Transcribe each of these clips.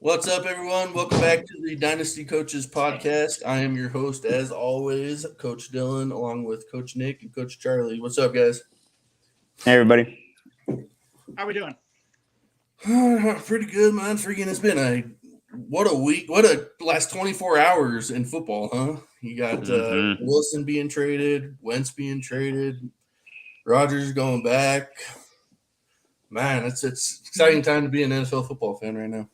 What's up, everyone? Welcome back to the Dynasty Coaches Podcast. I am your host, as always, Coach Dylan, along with Coach Nick and Coach Charlie. What's up, guys? Hey, everybody. How we doing? Pretty good, man. Freaking, it's been what a week, what a last 24 hours in football, huh? You got Wilson being traded, Wentz being traded, Rodgers going back. Man, it's exciting time to be an NFL football fan right now.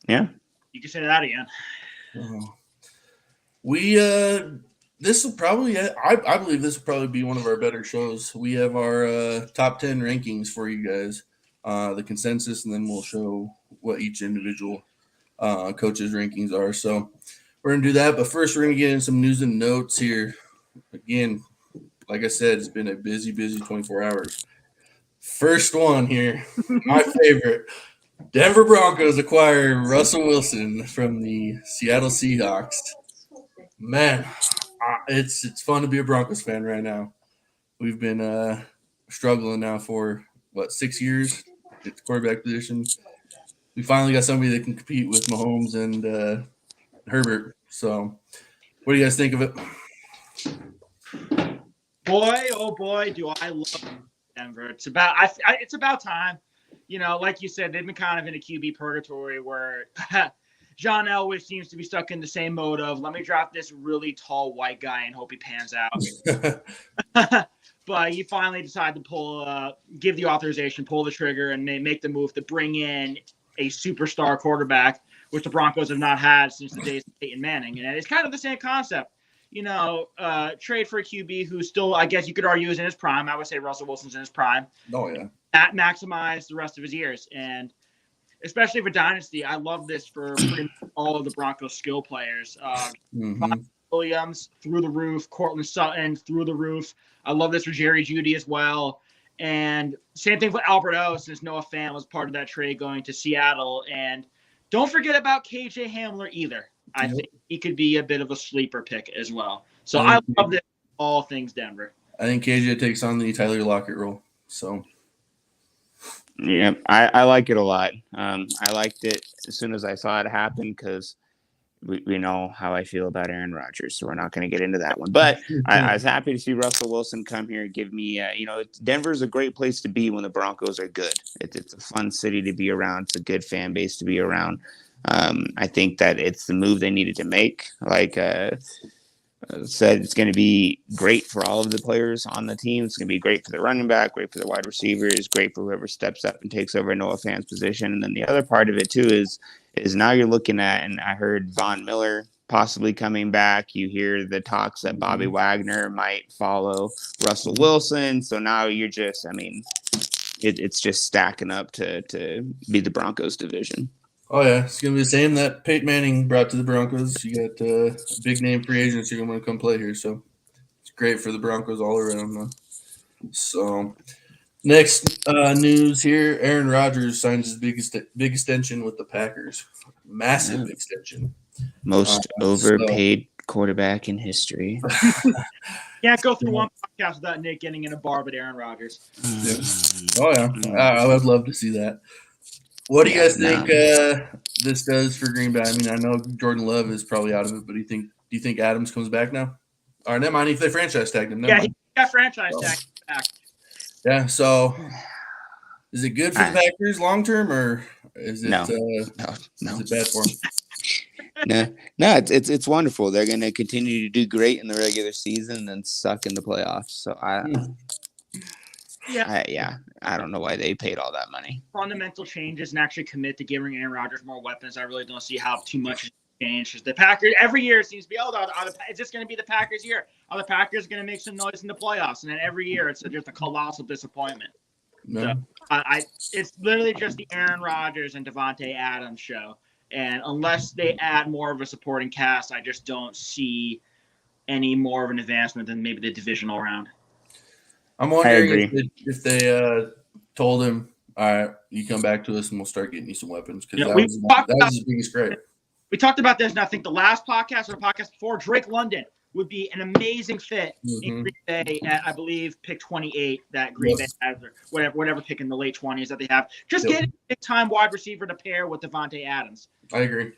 Yeah. You can say that again. This will probably, I believe this will probably be one of our better shows. We have our top 10 rankings for you guys, the consensus, and then we'll show what each individual coach's rankings are. So we're going to do that. But first, we're going to get in some news and notes here. Again, like I said, it's been a busy 24 hours. First one here, my favorite. Denver Broncos acquire Russell Wilson from the Seattle Seahawks. Man, it's fun to be a Broncos fan right now. We've been struggling now for, 6 years at the quarterback position. We finally got somebody that can compete with Mahomes and Herbert. So what do you guys think of it? Boy, oh boy, do I love Denver. It's about time. You know, like you said, they've been kind of in a QB purgatory where John Elway seems to be stuck in the same mode of, let me draft this really tall white guy and hope he pans out. But you finally decide to give the authorization, pull the trigger, and make the move to bring in a superstar quarterback, which the Broncos have not had since the days of Peyton Manning. And it's kind of the same concept. You know, trade for a QB who still, I guess you could argue, is in his prime. I would say Russell Wilson's in his prime. Oh, yeah. That maximize the rest of his years. And especially for Dynasty, I love this for pretty much all of the Broncos skill players. Williams, through the roof. Cortland Sutton, through the roof. I love this for Jerry Jeudy as well. And same thing for Albert O, since Noah Fant was part of that trade going to Seattle. And don't forget about KJ Hamler either. I think he could be a bit of a sleeper pick as well. So I love this, all things Denver. I think KJ takes on the Tyler Lockett role. So, yeah, I like it a lot. I liked it as soon as I saw it happen because we know how I feel about Aaron Rodgers, so we're not going to get into that one. But I was happy to see Russell Wilson come here and give me, Denver's a great place to be when the Broncos are good. It's a fun city to be around. It's a good fan base to be around. I think that it's the move they needed to make. Like said, it's going to be great for all of the players on the team. It's going to be great for the running back, great for the wide receivers, great for whoever steps up and takes over Noah Fant's position. And then the other part of it too is now you're looking at, and I heard Von Miller possibly coming back. You hear the talks that Bobby Wagner might follow Russell Wilson. So now you're just, it's just stacking up to be the Broncos division. Oh, yeah. It's going to be the same that Peyton Manning brought to the Broncos. You got big name free agents who are going to come play here. So it's great for the Broncos all around, man. So next news here, Aaron Rodgers signs his big extension with the Packers. Massive extension. Most overpaid quarterback in history. Can't go through one podcast without Nick getting in a bar with Aaron Rodgers. Yeah. Oh, yeah. I would love to see that. What do you guys think this does for Green Bay? I know Jordan Love is probably out of it, but do you think Adams comes back now? Or never mind if they franchise tagged him. He got franchise tagged back. Yeah, so is it good for the Packers long term, or is it no. Is it bad for them? No, it's wonderful. They're going to continue to do great in the regular season and then suck in the playoffs. So I don't know why they paid all that money. Fundamental changes and actually commit to giving Aaron Rodgers more weapons. I really don't see how too much has changed. The Packers every year it seems to be, is this going to be the Packers' year? Are the Packers going to make some noise in the playoffs? And then every year it's just a colossal disappointment. No. So it's literally just the Aaron Rodgers and Devontae Adams show. And unless they add more of a supporting cast, I just don't see any more of an advancement than maybe the divisional round. I'm wondering if they told him, all right, you come back to us and we'll start getting you some weapons, because that was his biggest gripe. We talked about this, and I think the last podcast or the podcast before, Drake London. would be an amazing fit in Green Bay at, I believe, pick 28 that Green Bay has, or whatever pick in the late 20s that they have. Just getting a big-time wide receiver to pair with Devontae Adams. I agree.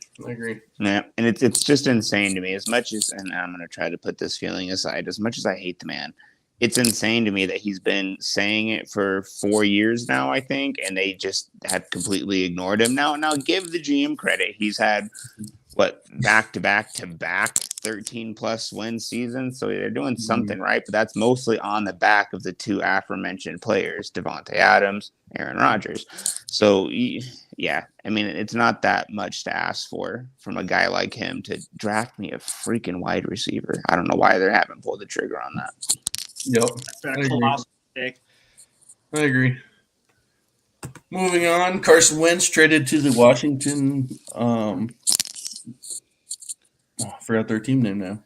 Yeah, and it's just insane to me. As much as, and I'm going to try to put this feeling aside, as much as I hate the man, it's insane to me that he's been saying it for 4 years now, I think, and they just have completely ignored him. Now give the GM credit. He's had back-to-back 13-plus win seasons, so they're doing something right, but that's mostly on the back of the two aforementioned players, Devontae Adams, Aaron Rodgers. So, yeah, I mean, it's not that much to ask for from a guy like him to draft me a freaking wide receiver. I don't know why they haven't pulled the trigger on that. Yep. That's been a colossal pick. I agree. Moving on, Carson Wentz traded to the Washington. I forgot their team name now.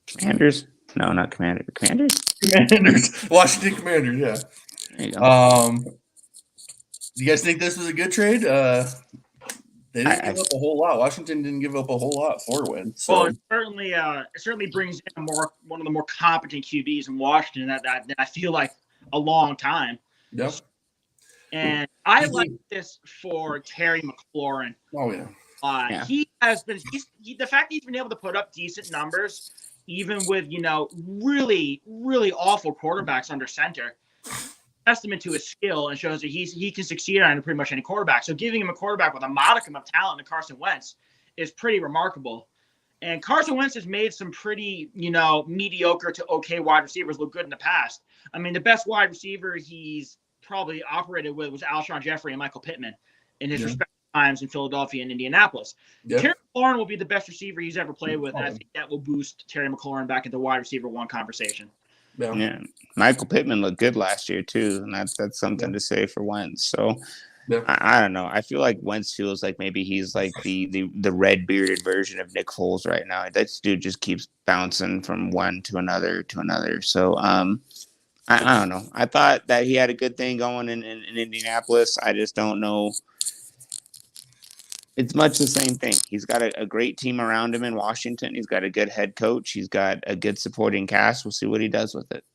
Commanders? No, not Commanders. Commanders? Commanders. Washington Commanders, yeah. There you go. Do you guys think this was a good trade? They didn't give up a whole lot. Washington didn't give up a whole lot for Wentz. So. Well, it certainly brings in one of the more competent QBs in Washington that I feel like a long time. Yep. And I like this for Terry McLaurin. Oh yeah. Yeah. He has been. The fact that he's been able to put up decent numbers, even with really really awful quarterbacks under center, testament to his skill and shows that he can succeed on pretty much any quarterback. So giving him a quarterback with a modicum of talent in Carson Wentz is pretty remarkable. And Carson Wentz has made some pretty mediocre to okay wide receivers look good in the past. I mean, the best wide receiver he's probably operated with was Alshon Jeffrey and Michael Pittman in his respective times in Philadelphia and Indianapolis. Yep. Terry McLaurin will be the best receiver he's ever played with, and I think that will boost Terry McLaurin back into wide receiver one conversation. Yeah, Michael Pittman looked good last year too, and that's something to say for Wentz. So I don't know. I feel like Wentz feels like maybe he's like the red bearded version of Nick Foles right now. That dude just keeps bouncing from one to another to another. So I don't know. I thought that he had a good thing going in Indianapolis. I just don't know. It's much the same thing. He's got a great team around him in Washington. He's got a good head coach. He's got a good supporting cast. We'll see what he does with it.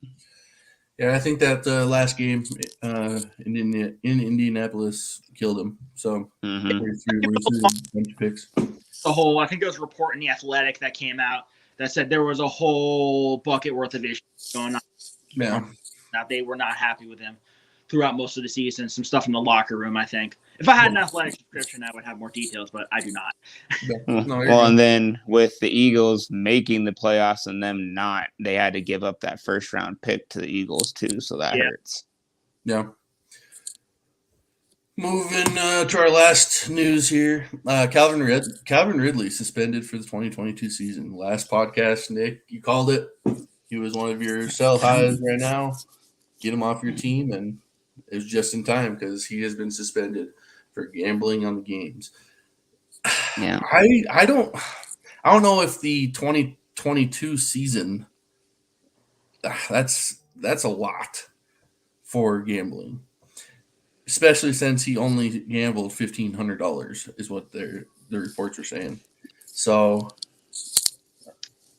Yeah, I think that last game in Indianapolis killed him. So we're through a bunch of picks. I think there was a report in The Athletic that came out that said there was a whole bucket worth of issues going on. Yeah. Now, they were not happy with him throughout most of the season. Some stuff in the locker room, I think. If I had an athletic subscription, I would have more details, but I do not. And then with the Eagles making the playoffs and them not, they had to give up that first-round pick to the Eagles too, so that hurts. Yeah. Moving to our last news here. Calvin Ridley suspended for the 2022 season. Last podcast, Nick, you called it. He was one of your sell highs right now. Get him off your team, and it was just in time because he has been suspended for gambling on the games. Yeah, I don't know if the 2022 season that's a lot for gambling, especially since he only gambled $1,500 is what the reports are saying. So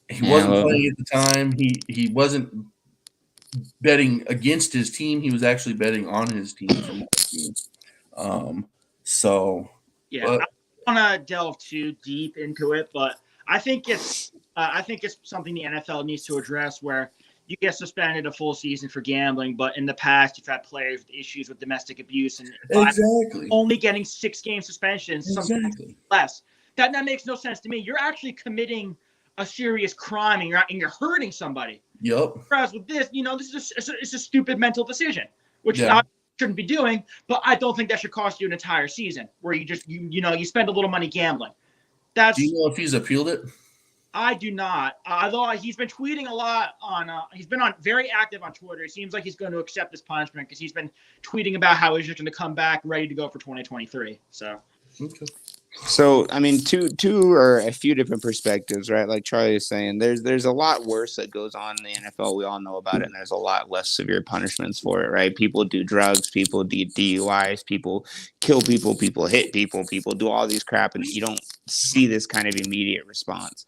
he wasn't playing at the time. He wasn't betting against his team. He was actually betting on his team from that team. I don't want to delve too deep into it, but I think it's something the NFL needs to address where you get suspended a full season for gambling, but in the past you've had players with issues with domestic abuse and only getting 6-game suspensions, something less. That makes no sense to me. You're actually committing a serious crime and you're hurting somebody. Yep. Whereas with this, this is a stupid mental decision, which I shouldn't be doing. But I don't think that should cost you an entire season where you just you spend a little money gambling. Do you know if he's appealed it? I do not. Although he's been tweeting a lot he's been very active on Twitter. It seems like he's going to accept this punishment because he's been tweeting about how he's just going to come back ready to go for 2023. So. Okay. So, I mean, two or a few different perspectives, right? Like Charlie is saying, there's a lot worse that goes on in the NFL. We all know about it, and there's a lot less severe punishments for it, right? People do drugs, people do DUIs, people kill people hit people do all these crap, and you don't see this kind of immediate response.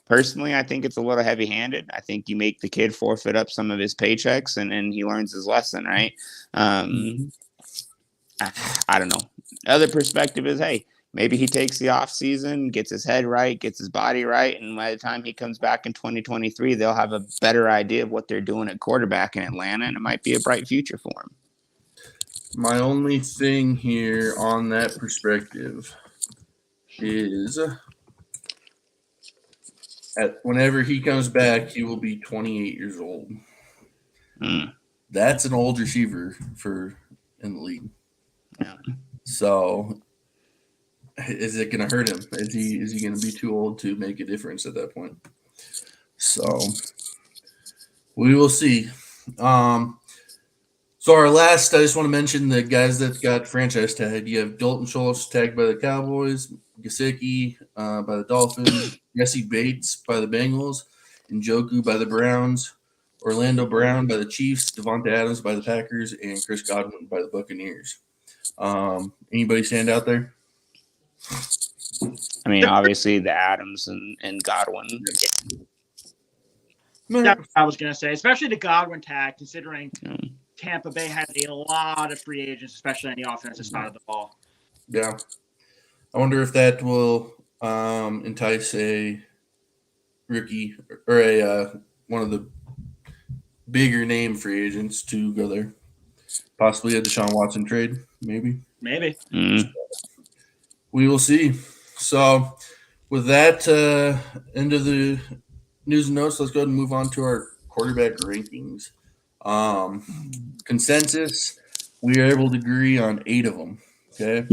Personally, I think it's a little heavy-handed. I think you make the kid forfeit up some of his paychecks, and he learns his lesson, right? I don't know. Other perspective is, hey, maybe he takes the off season, gets his head right, gets his body right, and by the time he comes back in 2023, they'll have a better idea of what they're doing at quarterback in Atlanta, and it might be a bright future for him. My only thing here on that perspective is whenever he comes back, he will be 28 years old. That's an old receiver in the league. Yeah. So is it going to hurt him? Is he going to be too old to make a difference at that point? So we will see. So our last, I just want to mention the guys that got franchise tagged. You have Dalton Schultz tagged by the Cowboys, Gesicki by the Dolphins, Jesse Bates by the Bengals, Njoku by the Browns, Orlando Brown by the Chiefs, Devonta Adams by the Packers, and Chris Godwin by the Buccaneers. Anybody stand out there? I mean, obviously the Adams and Godwin. That's what I was going to say, especially the Godwin tag, considering Tampa Bay had a lot of free agents, especially on the offensive side of the ball. Yeah. I wonder if that will entice a rookie or one of the bigger name free agents to go there. Possibly a Deshaun Watson trade, maybe. Maybe. We will see. So with that end of the news and notes, let's go ahead and move on to our quarterback rankings. Consensus, we are able to agree on 8 of them. Okay.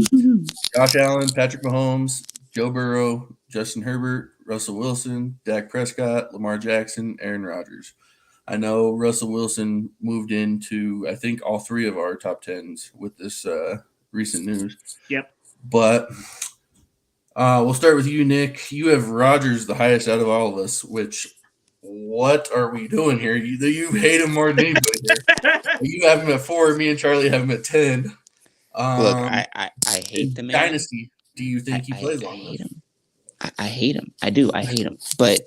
Josh Allen, Patrick Mahomes, Joe Burrow, Justin Herbert, Russell Wilson, Dak Prescott, Lamar Jackson, Aaron Rodgers. I know Russell Wilson moved into, I think, all 3 of our top 10s with this recent news. Yep. But we'll start with you, Nick. You have Rodgers the highest out of all of us, which what are we doing here? You hate him more than anybody here. You have him at 4. Me and Charlie have him at 10. Look, I hate the man. Dynasty, do you think he plays long enough? I hate him. I do. I hate him. But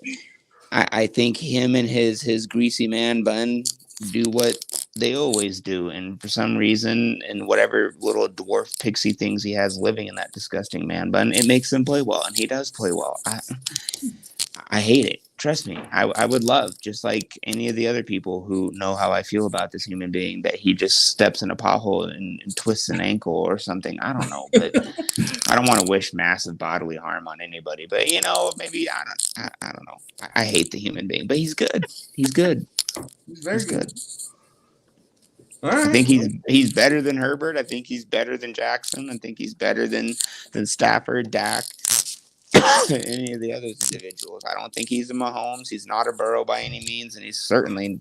I think him and his greasy man bun do what they always do. And for some reason, in whatever little dwarf pixie things he has living in that disgusting man bun, it makes him play well. And he does play well. I hate it. Trust me. I would love, just like any of the other people who know how I feel about this human being, that he just steps in a pothole and twists an ankle or something. I don't know. But I don't want to wish massive bodily harm on anybody. But, maybe I don't know. I hate the human being. But he's good. He's good. He's very good. All right. I think he's better than Herbert. I think he's better than Jackson. I think he's better than Stafford, Dak, any of the other individuals. I don't think he's a Mahomes. He's not a Burrow by any means, and he's certainly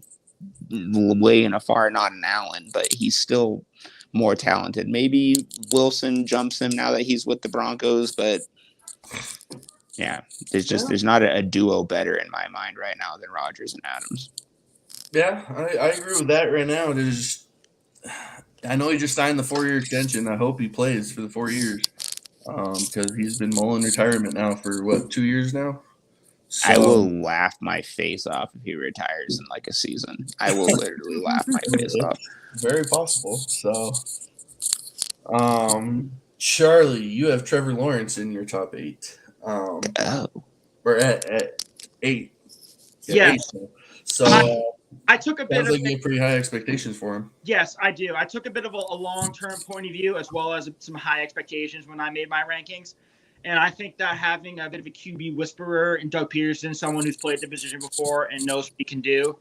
way and afar not an Allen, but he's still more talented. Maybe Wilson jumps him now that he's with the Broncos, but yeah, there's not a duo better in my mind right now than Rodgers and Adams. Yeah, I agree with that right now. I know he just signed the 4-year extension. I hope he plays for the 4 years because he's been mulling retirement now for, 2 years now? So, I will laugh my face off if he retires in like a season. I will literally laugh my face off. Very possible. So, Charlie, you have Trevor Lawrence in your top 8. We're at 8. Yeah. 8, so I took a bit sounds like you have pretty high expectations for him. Yes, I do. I took a bit of a long-term point of view as well as some high expectations when I made my rankings. And I think that having a bit of a QB whisperer in Doug Peterson, someone who's played the position before and knows what he can do,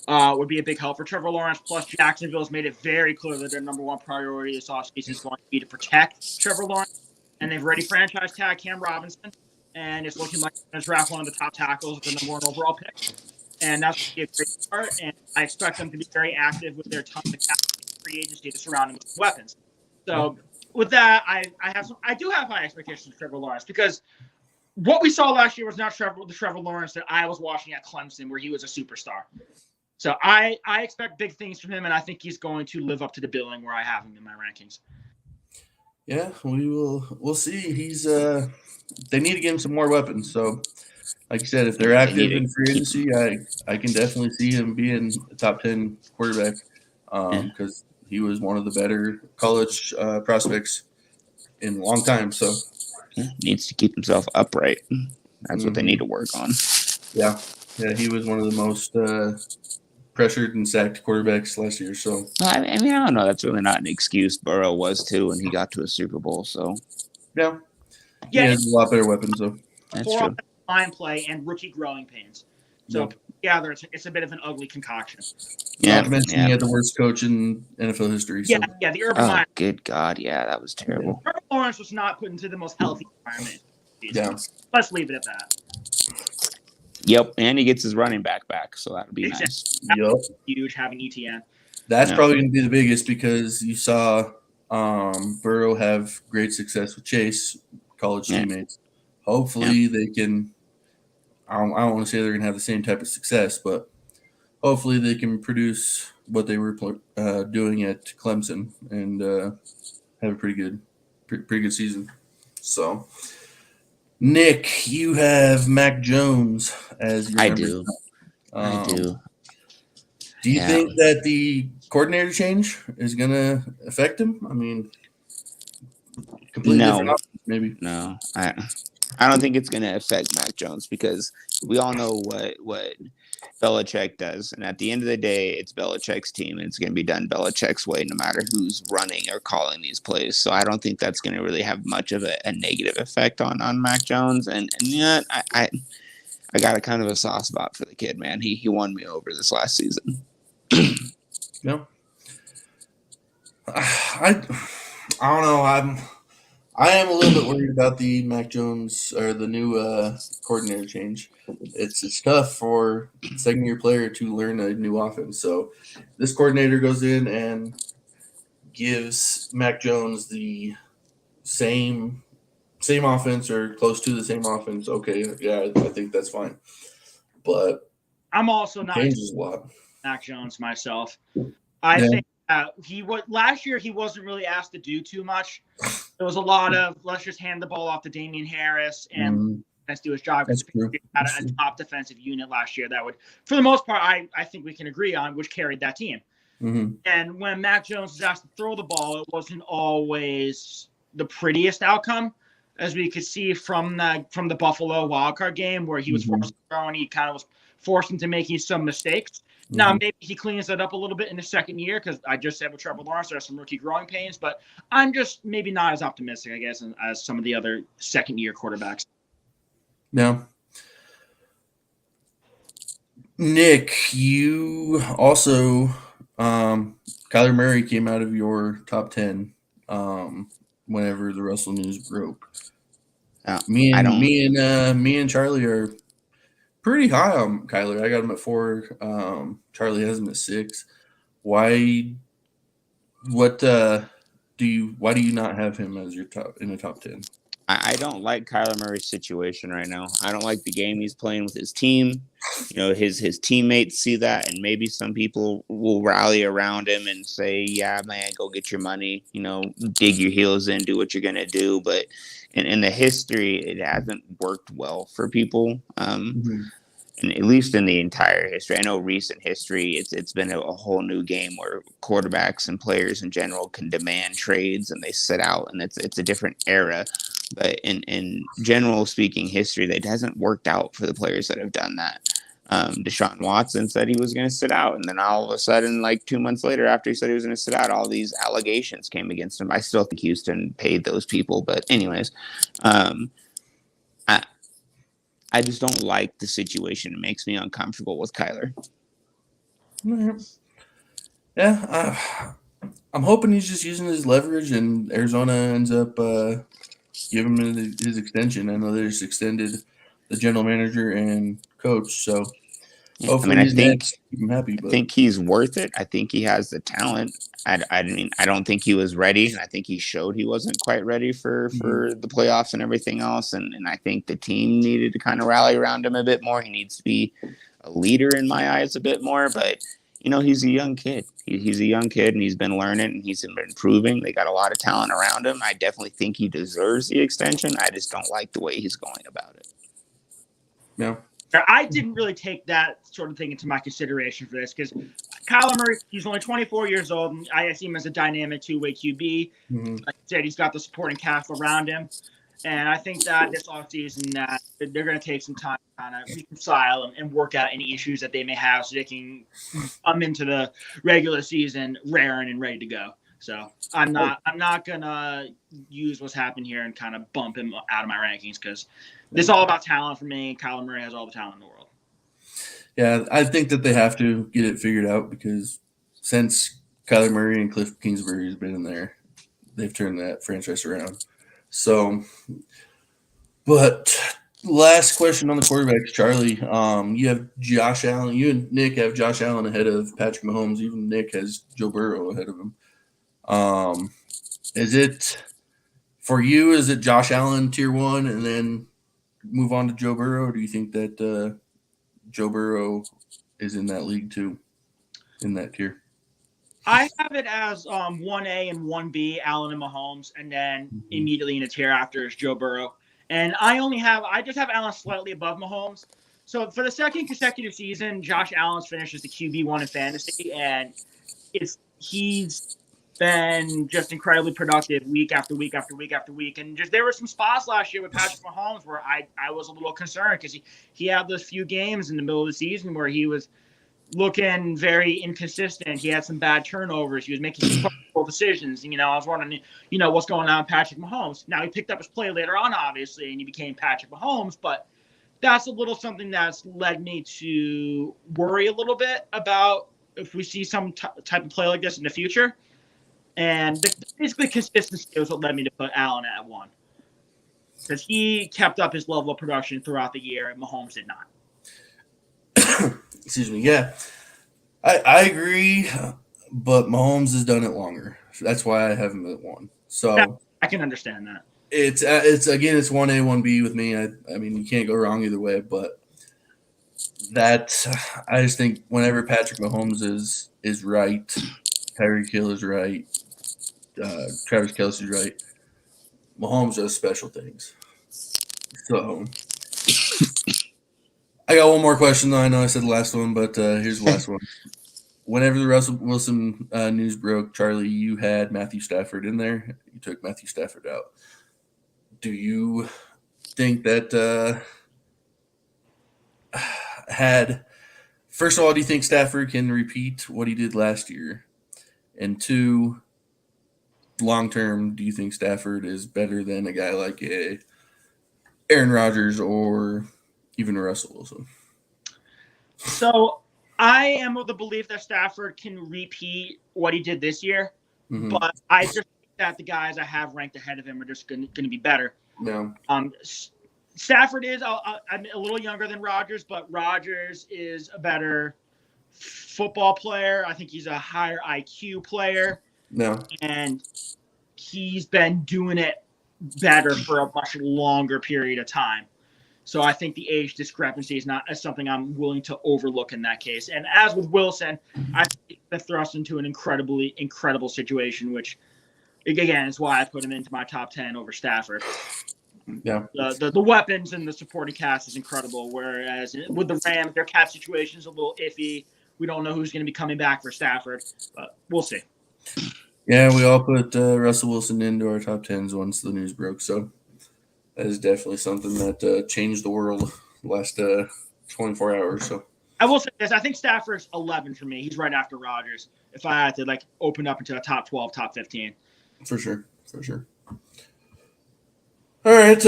would be a big help for Trevor Lawrence. Plus, Jacksonville's made it very clear that their number one priority this offseason is going to be to protect Trevor Lawrence. And they've already franchise tagged Cam Robinson. And it's looking like they're going to draft one of the top tackles with the number 1 overall pick. And that's going to be a great start. And I expect them to be very active with their tons of free agency to surround them with weapons. So with that, I do have high expectations for Trevor Lawrence because what we saw last year was not the Trevor Lawrence that I was watching at Clemson, where he was a superstar. So I expect big things from him, and I think he's going to live up to the billing where I have him in my rankings. Yeah, we'll see. He's they need to give him some more weapons. So like you said, if they're They need active to in free agency, I can definitely see him being a top 10 quarterback because he was one of the better college prospects in a long time. So needs to keep himself upright. That's what they need to work on. Yeah, he was one of the most pressured and sacked quarterbacks last year. So I mean, I don't know. That's really not an excuse. Burrow was too, and he got to a Super Bowl. So yeah, he has a lot better weapons. So that's poor true. line play and rookie growing pains. So together, it's a bit of an ugly concoction. Yeah, not to mention he had the worst coach in NFL history. So. Yeah, the Urban Meyer. Good God, yeah, that was terrible. Trevor Lawrence was not put into the most healthy environment. Yeah, let's leave it at that. Yep, and he gets his running back, so that'd be nice. Yep, huge having ETN. That's probably going to be the biggest because you saw Burrow have great success with Chase, college teammates. Hopefully they can. I don't want to say they're going to have the same type of success, but hopefully they can produce what they were doing at Clemson and have a pretty good season. So, Nick, you have Mac Jones as your I do. I do. Do you think that the coordinator change is going to affect him? I mean, completely different options, maybe. No, I don't think it's going to affect Mac Jones because we all know what Belichick does. And at the end of the day, it's Belichick's team, and it's going to be done Belichick's way no matter who's running or calling these plays. So I don't think that's going to really have much of a negative effect on Mac Jones. And yet I got a kind of a soft spot for the kid, man. He won me over this last season. No. I don't know. I am a little bit worried about the Mac Jones or the new coordinator change. It's tough for a second-year player to learn a new offense. So this coordinator goes in and gives Mac Jones the same offense or close to the same offense. Okay, yeah, I think that's fine. But I'm also not changes a lot. Mac Jones myself. I think last year he wasn't really asked to do too much. There was a lot of let's just hand the ball off to Damian Harris and let's do his job. That's true. We had a top defensive unit last year that would, for the most part, I think we can agree on, which carried that team. Mm-hmm. And when Mac Jones was asked to throw the ball, it wasn't always the prettiest outcome, as we could see from the Buffalo wildcard game where he was forced to throw and he kind of was forced into making some mistakes. Now, maybe he cleans that up a little bit in the second year because I just said with Trevor Lawrence, there are some rookie growing pains, but I'm just maybe not as optimistic, I guess, as some of the other second-year quarterbacks. No. Nick, you also Kyler Murray came out of your top 10 whenever the Russell news broke. Me and Charlie are pretty high on Kyler. I got him at 4. Charlie has him at 6. Why do you not have him as your in the top 10? I don't like Kyler Murray's situation right now. I don't like the game he's playing with his team. You know, his teammates see that, and maybe some people will rally around him and say, yeah, man, go get your money, you know, dig your heels in, do what you're going to do. But in the history, it hasn't worked well for people. And at least in the entire history, I know recent history, it's been a whole new game where quarterbacks and players in general can demand trades and they sit out, and it's a different era. But in general speaking history, that hasn't worked out for the players that have done that. Deshaun Watson said he was going to sit out, and then all of a sudden, like 2 months later, after he said he was going to sit out, all these allegations came against him. I still think Houston paid those people, but anyways, I just don't like the situation. It makes me uncomfortable with Kyler. Yeah, I'm hoping he's just using his leverage, and Arizona ends up giving him his extension. I know they just extended the general manager and coach, so hopefully I think keep him happy. But. I think he's worth it. I think he has the talent. I don't think he was ready, and I think he showed he wasn't quite ready for the playoffs and everything else. And I think the team needed to kind of rally around him a bit more. He needs to be a leader in my eyes a bit more. But, you know, he's a young kid. He's a young kid, and he's been learning, and he's been improving. They got a lot of talent around him. I definitely think he deserves the extension. I just don't like the way he's going about it. Yeah. I didn't really take that sort of thing into my consideration for this because Kyler Murray, he's only 24 years old, and I see him as a dynamic two-way QB. Mm-hmm. Like I said, he's got the supporting cast around him. And I think that this offseason they're going to take some time to kind of reconcile and work out any issues that they may have so they can come into the regular season raring and ready to go. So I'm not going to use what's happened here and kind of bump him out of my rankings because this is all about talent for me. Kyler Murray has all the talent in the world. Yeah, I think that they have to get it figured out because since Kyler Murray and Cliff Kingsbury has been in there, they've turned that franchise around. So, but last question on the quarterbacks, Charlie. You have Josh Allen. You and Nick have Josh Allen ahead of Patrick Mahomes. Even Nick has Joe Burrow ahead of him. Is it for you? Is it Josh Allen tier 1 and then move on to Joe Burrow? Or do you think that Joe Burrow is in that league too, in that tier? I have it as 1A and 1B, Allen and Mahomes, and then immediately in a tier after is Joe Burrow. And I just have Allen slightly above Mahomes. So for the second consecutive season, Josh Allen's finished as the QB1 in fantasy, and he's been just incredibly productive week after week after week after week. And just there were some spots last year with Patrick Mahomes where I was a little concerned because he had those few games in the middle of the season where he was looking very inconsistent. He had some bad turnovers. He was making some questionable decisions. And, I was wondering, what's going on with Patrick Mahomes. Now he picked up his play later on, obviously, and he became Patrick Mahomes. But that's a little something that's led me to worry a little bit about if we see some type of play like this in the future. And basically consistency is what led me to put Allen at 1. Because he kept up his level of production throughout the year, and Mahomes did not. Excuse me. Yeah, I agree, but Mahomes has done it longer. That's why I have him at 1. So yeah, I can understand that. It's 1A, 1B with me. I mean, you can't go wrong either way. But that I just think whenever Patrick Mahomes is right, Tyreek Hill is right, Travis Kelce's right, Mahomes does special things. So. I got one more question, though. I know I said the last one, but here's the last one. Whenever the Russell Wilson news broke, Charlie, you had Matthew Stafford in there. You took Matthew Stafford out. Do you think that first of all, do you think Stafford can repeat what he did last year? And 2, long term, do you think Stafford is better than a guy like Aaron Rodgers or even Russell Wilson? So I am of the belief that Stafford can repeat what he did this year, but I just think that the guys I have ranked ahead of him are just going to be better. No. Stafford is I'm a little younger than Rodgers, but Rodgers is a better football player. I think he's a higher IQ player. No. And he's been doing it better for a much longer period of time. So I think the age discrepancy is not something I'm willing to overlook in that case. And as with Wilson, I think that thrust into an incredible situation, which, again, is why I put him into my top 10 over Stafford. Yeah. The weapons and the supporting cast is incredible, whereas with the Rams, their cap situation is a little iffy. We don't know who's going to be coming back for Stafford, but we'll see. Yeah, we all put Russell Wilson into our top 10s once the news broke, so that is definitely something that changed the world the last 24 hours. So I will say this: I think Stafford's 11 for me. He's right after Rodgers. If I had to open up into a top 12, top 15, for sure. All right,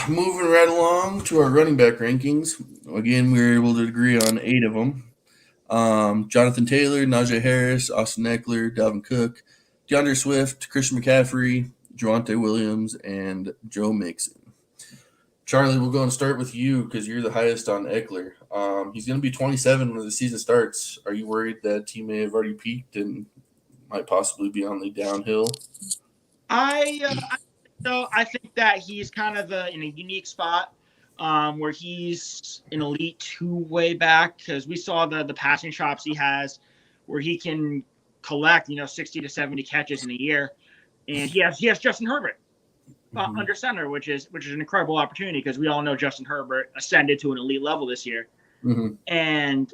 moving right along to our running back rankings. Again, we were able to agree on 8 of them. Jonathan Taylor, Najee Harris, Austin Eckler, Dalvin Cook, DeAndre Swift, Christian McCaffrey, Javonte Williams, and Joe Mixon. Charlie, we'll go and start with you because you're the highest on Eckler. He's going to be 27 when the season starts. Are you worried that he may have already peaked and might possibly be on the downhill? I think that he's kind of in a unique spot where he's an elite 2-way back because we saw the passing chops he has where he can collect 60 to 70 catches in a year, and he has Justin Herbert. under center, which is an incredible opportunity because we all know Justin Herbert ascended to an elite level this year. Mm-hmm. And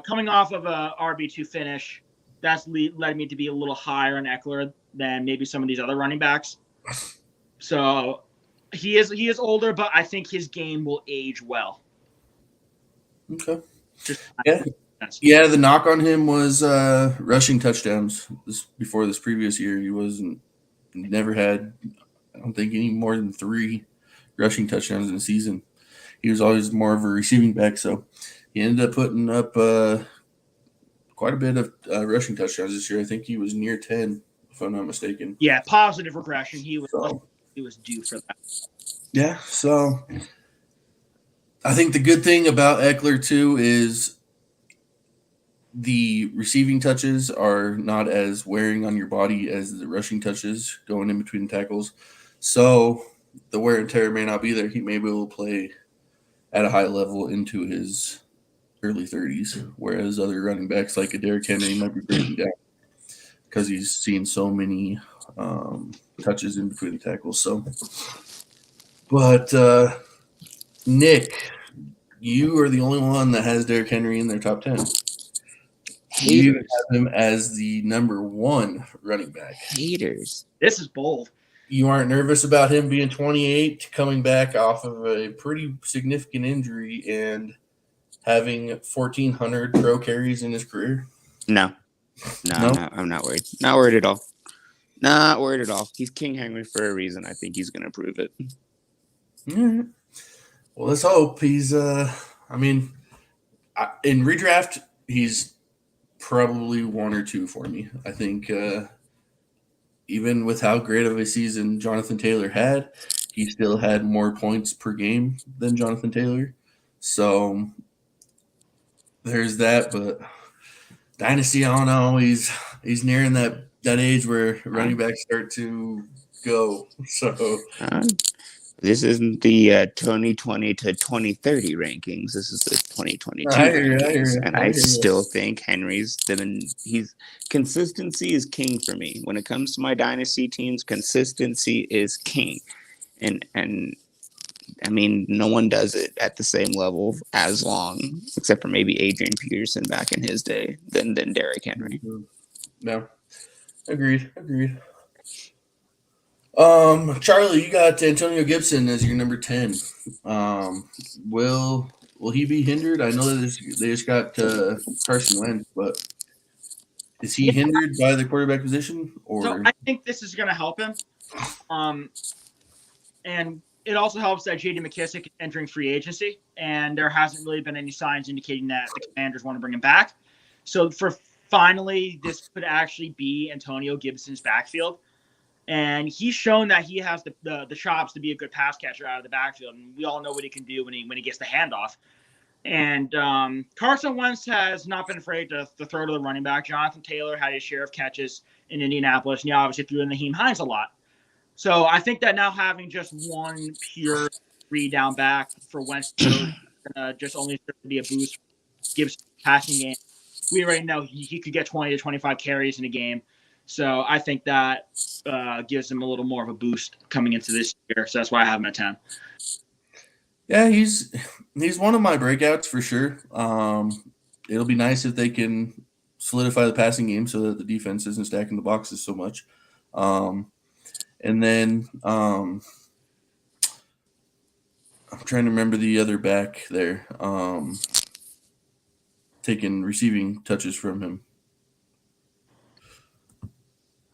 coming off of a RB2 finish, that's led me to be a little higher on Eckler than maybe some of these other running backs. So he is older, but I think his game will age well. Okay. Yeah. The knock on him was rushing touchdowns. Before this previous year, he never had, I don't think, any more than 3 rushing touchdowns in a season. He was always more of a receiving back, so he ended up putting up quite a bit of rushing touchdowns this year. I think he was near 10, if I'm not mistaken. Yeah, positive regression. He was due for that. Yeah, so I think the good thing about Eckler too is the receiving touches are not as wearing on your body as the rushing touches going in between tackles. So the wear and tear may not be there. He may be able to play at a high level into his early 30s, whereas other running backs like a Derrick Henry might be breaking down because he's seen so many touches in between the tackles. So, but Nick, you are the only one that has Derrick Henry in their top 10. You have him as the number 1 running back. Haters. This is bold. You aren't nervous about him being 28, coming back off of a pretty significant injury and having 1,400 pro carries in his career? No. I'm not worried. Not worried at all. Not worried at all. He's King Henry for a reason. I think he's going to prove it. All right. Well, let's hope he's. In redraft, he's probably 1 or 2 for me. I think even with how great of a season Jonathan Taylor had, he still had more points per game than Jonathan Taylor. So there's that. But Dynasty, I don't know. He's nearing that age where running backs start to go. So this isn't the 2020 to 2030 rankings. This is the 2022 rankings. And I still think consistency is king for me. When it comes to my dynasty teams, consistency is king. And I mean, no one does it at the same level as long, except for maybe Adrian Peterson back in his day, than Derrick Henry. No. Agreed. Charlie, you got Antonio Gibson as your number 10. Will he be hindered? I know that they just got Carson Wentz, but is he hindered by the quarterback position? Or so I think this is going to help him. And it also helps that J.D. McKissick is entering free agency, and there hasn't really been any signs indicating that the Commanders want to bring him back. So finally, this could actually be Antonio Gibson's backfield. And he's shown that he has the chops to be a good pass catcher out of the backfield. And we all know what he can do when he gets the handoff. And Carson Wentz has not been afraid to throw to the running back. Jonathan Taylor had his share of catches in Indianapolis, and he obviously threw in Naheem Hines a lot. So I think that now having just one pure 3-down back for Wentz just only be a boost gives passing game. We already know he could get 20 to 25 carries in a game. So I think that gives him a little more of a boost coming into this year. So that's why I have him at 10. Yeah, he's one of my breakouts for sure. It'll be nice if they can solidify the passing game so that the defense isn't stacking the boxes so much. And then I'm trying to remember the other back there taking receiving touches from him.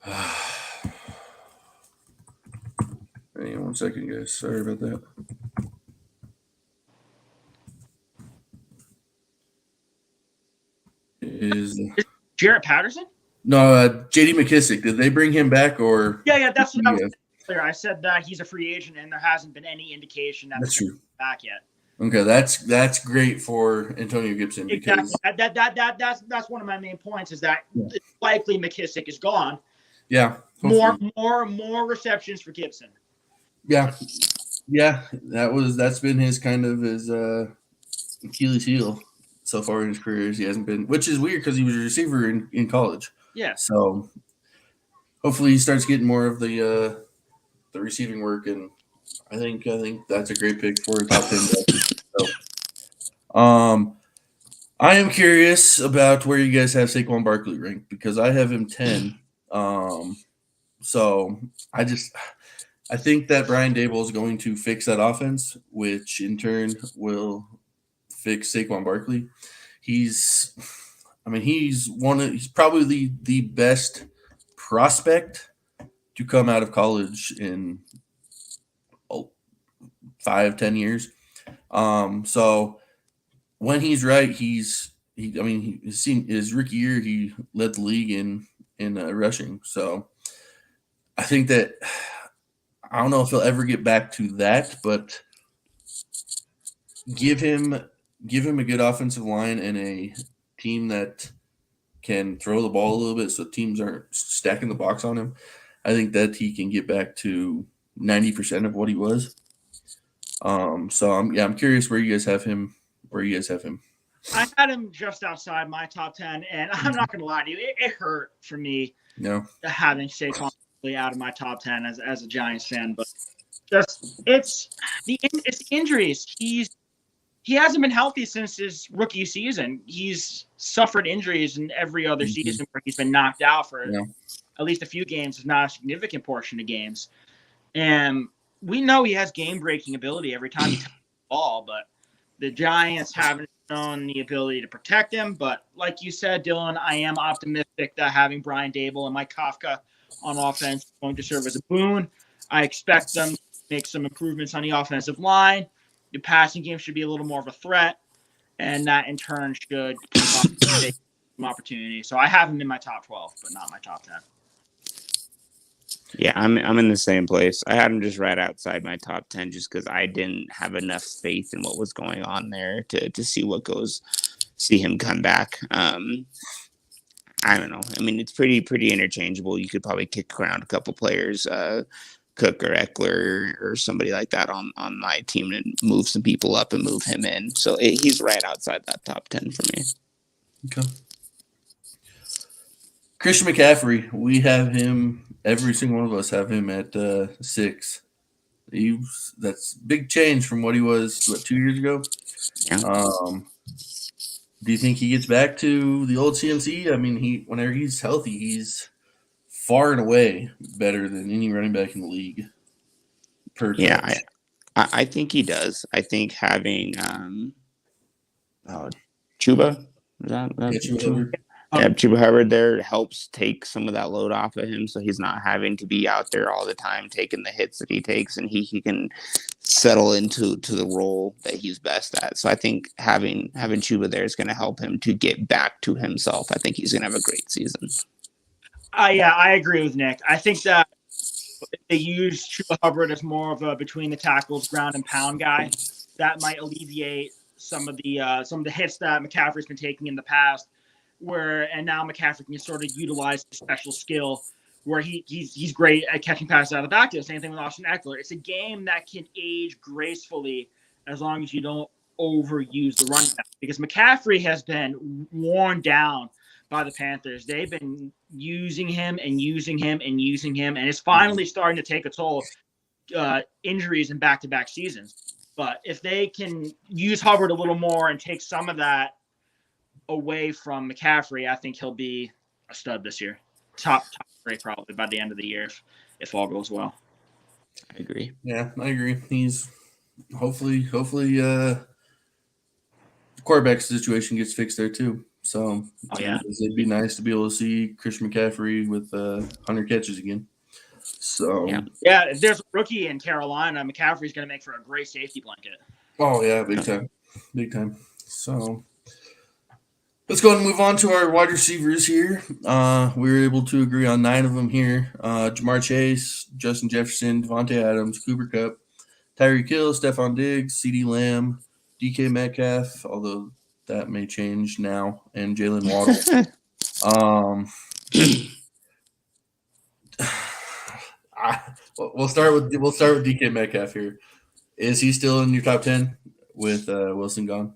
Hang on 1 second, guys. Sorry about that. Is Jarrett Patterson? No, J.D. McKissick. Did they bring him back or? Yeah, that's what I was saying earlier. I said that he's a free agent, and there hasn't been any indication that that's true back yet. Okay, that's great for Antonio Gibson. Exactly. That's one of my main points is that it's likely McKissick is gone. Yeah. More receptions for Gibson. Yeah. That's been his kind of his Achilles heel so far in his career. He hasn't been, which is weird because he was a receiver in college. Yeah. So hopefully he starts getting more of the receiving work, and I think that's a great pick for a top 10 draft. So, I am curious about where you guys have Saquon Barkley ranked because I have him 10. So I think that Brian Dable is going to fix that offense, which in turn will fix Saquon Barkley. He's probably the best prospect to come out of college in 5-10 years. So when he's right, he's seen his rookie year, he led the league in rushing. So I think that I don't know if he'll ever get back to that, but give him a good offensive line and a team that can throw the ball a little bit so teams aren't stacking the box on him. I think that he can get back to 90% of what he was. So I'm curious where you guys have him. I had him just outside my top 10, and I'm not going to lie to you, it hurt for me having Saquon out of my top 10 as a Giants fan, but it's the injuries. He hasn't been healthy since his rookie season. He's suffered injuries in every other season where he's been knocked out for at least a few games, if not a significant portion of games. And we know he has game-breaking ability every time he touches the ball, but the Giants haven't shown the ability to protect him. But like you said, Dylan, I am optimistic that having Brian Dable and Mike Kafka on offense is going to serve as a boon. I expect them to make some improvements on the offensive line. The passing game should be a little more of a threat, and that in turn should take some opportunity. So I have him in my top 12, but not my top 10. Yeah, I'm in the same place. I had him just right outside my top 10 just because I didn't have enough faith in what was going on there to see him come back. I don't know. I mean, it's pretty interchangeable. You could probably kick around a couple players, Cook or Eckler or somebody like that on my team and move some people up and move him in. So he's right outside that top 10 for me. Okay. Christian McCaffrey, we have him. Every single one of us have him at 6. That's big change from what he was 2 years ago. Yeah. Do you think he gets back to the old CMC? I mean, whenever he's healthy, he's far and away better than any running back in the league. Yeah, I think he does. I think having Chuba, is that Chuba? Yeah, Chuba Hubbard there helps take some of that load off of him, so he's not having to be out there all the time taking the hits that he takes, and he can settle into the role that he's best at. So I think having Chuba there is going to help him to get back to himself. I think he's going to have a great season. Yeah, I agree with Nick. I think that if they use Chuba Hubbard as more of a between the tackles, ground and pound guy, that might alleviate some of the hits that McCaffrey's been taking in the past. And now McCaffrey can sort of utilize the special skill where he's great at catching passes out of the backfield. Same thing with Austin Eckler. It's a game that can age gracefully as long as you don't overuse the running back, because McCaffrey has been worn down by the Panthers. They've been using him, and it's finally starting to take a toll. Injuries in back-to-back seasons. But if they can use Hubbard a little more and take some of that away from McCaffrey, I think he'll be a stud this year. Top 3 probably by the end of the year if all goes well. I agree. Yeah, I agree. He's hopefully the quarterback situation gets fixed there too. So it'd be nice to be able to see Christian McCaffrey with 100 catches again. So yeah, if there's a rookie in Carolina, McCaffrey's going to make for a great safety blanket. Oh yeah, big time. So let's go ahead and move on to our wide receivers here. We were able to agree on 9 of them here. Jamar Chase, Justin Jefferson, Devontae Adams, Cooper Kupp, Tyreek Hill, Stephon Diggs, CeeDee Lamb, DK Metcalf, although that may change now, and Jalen Waddle. We'll start with DK Metcalf here. Is he still in your top 10 with Wilson gone?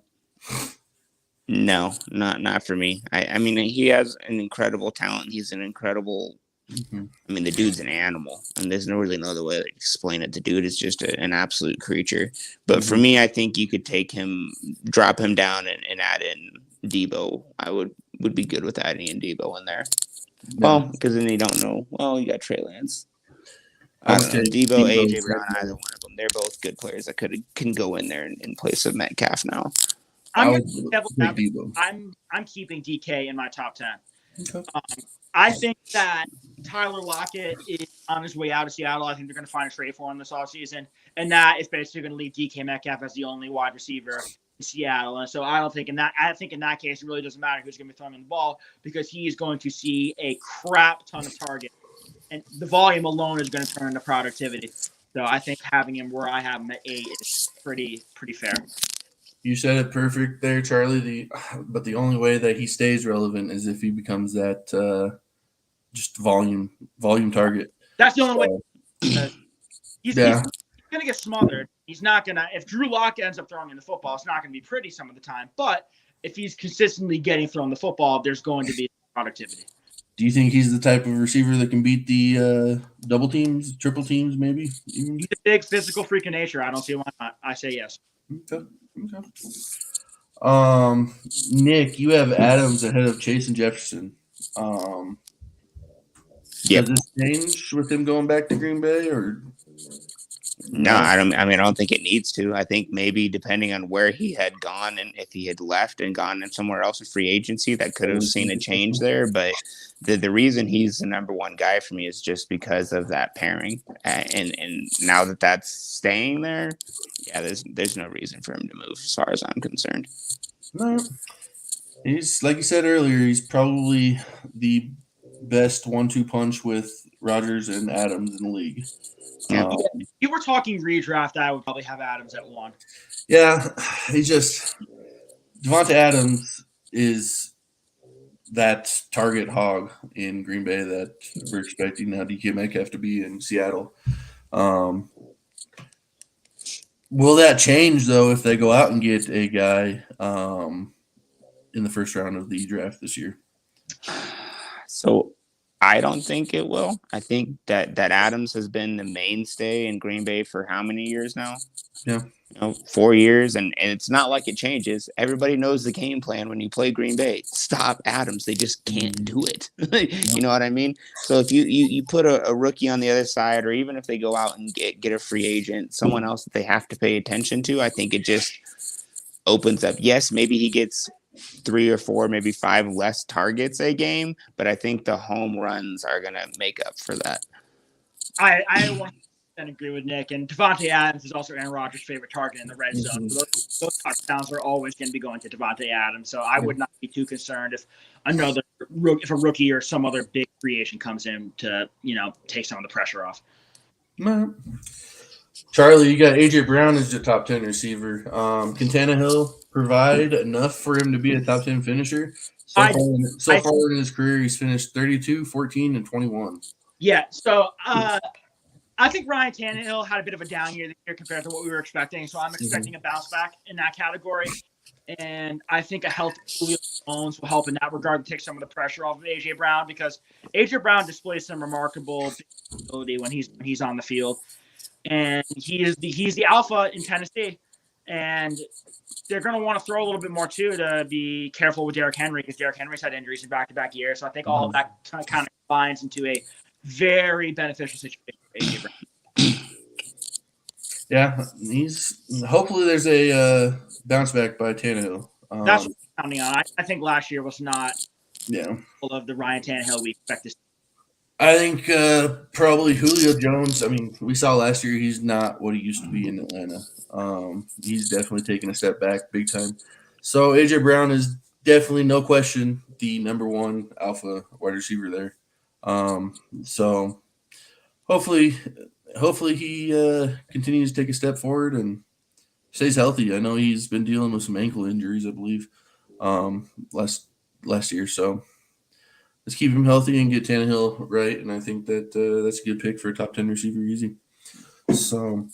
No, not for me. I mean, he has an incredible talent. He's an incredible Mm-hmm. I mean, the dude's an animal, and there's no really no other way to explain it. The dude is just an absolute creature. But for me, I think you could take him, drop him down, and add in Debo. I would be good with adding in Debo in there. Yeah. Well, because then you don't know. Well, you got Trey Lance. I don't know. Debo, AJ Brown, either one of them. They're both good players that can go in there in place of Metcalf now. I'm keeping DK in my top 10. Okay. I think that Tyler Lockett is on his way out of Seattle. I think they're going to find a trade for him this offseason. And that is basically going to leave DK Metcalf as the only wide receiver in Seattle. And so I think in that case, it really doesn't matter who's going to be throwing him the ball because he is going to see a crap ton of targets. And the volume alone is going to turn into productivity. So I think having him where I have him at 8 is pretty fair. You said it perfect there, Charlie. But the only way that he stays relevant is if he becomes that just volume target. That's the only way. He's going to get smothered. He's not going to – if Drew Lock ends up throwing in the football, it's not going to be pretty some of the time. But if he's consistently getting thrown the football, there's going to be productivity. Do you think he's the type of receiver that can beat the double teams, triple teams, maybe? Even? He's a big physical freak of nature. I don't see why not. I say yes. Okay. Nick, you have Adams ahead of Chase and Jefferson. Does this change with him going back to Green Bay, or no? I don't think it needs to. I think maybe depending on where he had gone and if he had left and gone in somewhere else in free agency, that could have seen a change there. But the reason he's the number one guy for me is just because of that pairing. And now that that's staying there, yeah, there's no reason for him to move as far as I'm concerned. No, he's like you said earlier. He's probably the best 1-2 punch with Rodgers and Adams in the league. Yeah. If you were talking redraft, I would probably have Adams at 1. Yeah, Devonta Adams is that target hog in Green Bay that we're expecting now DK Metcalf to be in Seattle. Will that change, though, if they go out and get a guy in the first round of the draft this year? So I don't think it will. I think that Adams has been the mainstay in Green Bay for how many years now? Yeah. 4 years, and it's not like it changes. Everybody knows the game plan when you play Green Bay. Stop Adams. They just can't do it. You know what I mean? So if you put a rookie on the other side, or even if they go out and get a free agent, someone else that they have to pay attention to, I think it just opens up. Yes, maybe he gets 3 or 4, maybe 5 less targets a game, but I think the home runs are going to make up for that. I 100% agree with Nick, and Devontae Adams is also Aaron Rodgers' favorite target in the red zone. So those touchdowns are always going to be going to Devontae Adams, so I would not be too concerned if a rookie or some other big free agent comes in to take some of the pressure off. No. Charlie, you got AJ Brown as your top 10 receiver. Can Tannehill provide enough for him to be a top 10 finisher? So far in his career, he's finished 32, 14, and 21. Yeah, so I think Ryan Tannehill had a bit of a down year this year compared to what we were expecting. So I'm expecting a bounce back in that category. And I think a healthy Julio Jones will help in that regard to take some of the pressure off of A.J. Brown, because A.J. Brown displays some remarkable ability when he's on the field. And he's the alpha in Tennessee. And they're going to want to throw a little bit more, too, to be careful with Derrick Henry, because Derrick Henry's had injuries in back-to-back years. So I think all of that kind of combines into a very beneficial situation for A.J. Brown. Yeah, hopefully there's a bounce back by Tannehill. That's what I'm counting on. I think last year was not full of the Ryan Tannehill we expect to see. I think probably Julio Jones. I mean, we saw last year he's not what he used to be in Atlanta. He's definitely taken a step back big time. So A.J. Brown is definitely, no question, the number one alpha wide receiver there. So hopefully he continues to take a step forward and stays healthy. I know he's been dealing with some ankle injuries, I believe, last year. So let's keep him healthy and get Tannehill right. And I think that that's a good pick for a top 10 receiver, easy. So,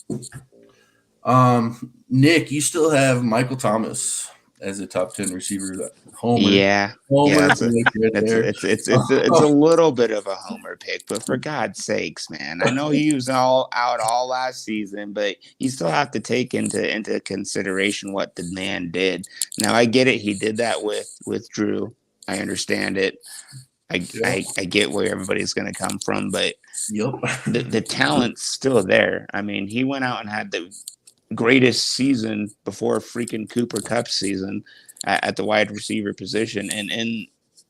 Nick, you still have Michael Thomas as a top 10 receiver. That Homer. Yeah, Homer it's pick right there. it's a little bit of a homer pick, but for God's sakes, man, I know he was all last season, but you still have to take into consideration what the man did. Now I get it; he did that with Drew. I understand it. I get where everybody's going to come from, but Yep. the talent's still there. I mean, he went out and had the greatest season before freaking Cooper Kupp's season at the wide receiver position, and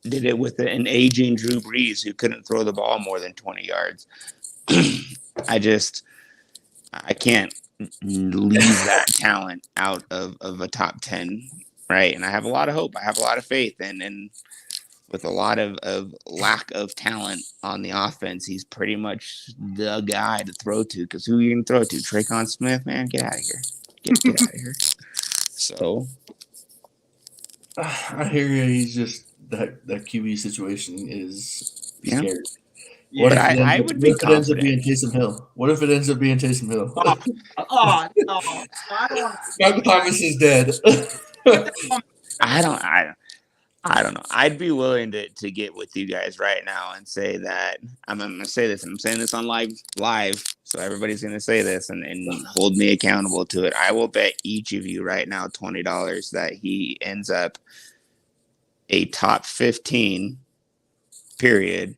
did it with an aging Drew Brees who couldn't throw the ball more than 20 yards. I can't leave that talent out of a top 10, right? And I have a lot of hope. I have a lot of faith, and with a lot of lack of talent on the offense, he's pretty much the guy to throw to, because who are you going to throw to? Traquan Smith, man? Get out of here. Get out of here. So I hear you. He's just that QB situation is scary. Yeah. But I would be what if it ends up being confident. Taysom Hill? What if it ends up being Taysom Hill? No. I don't want Michael Thomas is dead. I don't know. I'd be willing to get with you guys right now and say that I'm going to say this, and I'm saying this on live, so everybody's going to say this and hold me accountable to it. I will bet each of you right now $20 that he ends up a top 15, period.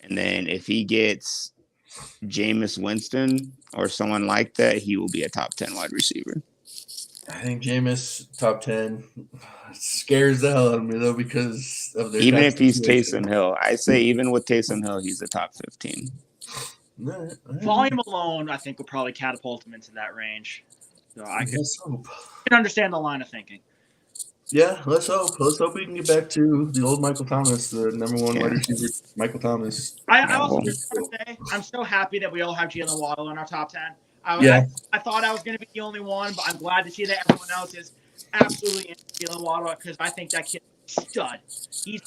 And then if he gets Jameis Winston or someone like that, he will be a top 10 wide receiver. I think Jameis top 10 scares the hell out of me though, because of their Even tax if he's situation. Taysom Hill, I say even with Taysom Hill, he's a top 15. volume alone, I think, will probably catapult him into that range. So I can Let's hope. understand the line of thinking. Yeah, let's hope. Let's hope we can get back to the old Michael Thomas, the number one wide receiver, Michael Thomas. I also just want to say I'm so happy that we all have Jalen Waddle in our top 10. I thought I was going to be the only one, but I'm glad to see that everyone else is absolutely in Jalen Waddle, because I think that kid is a stud. He's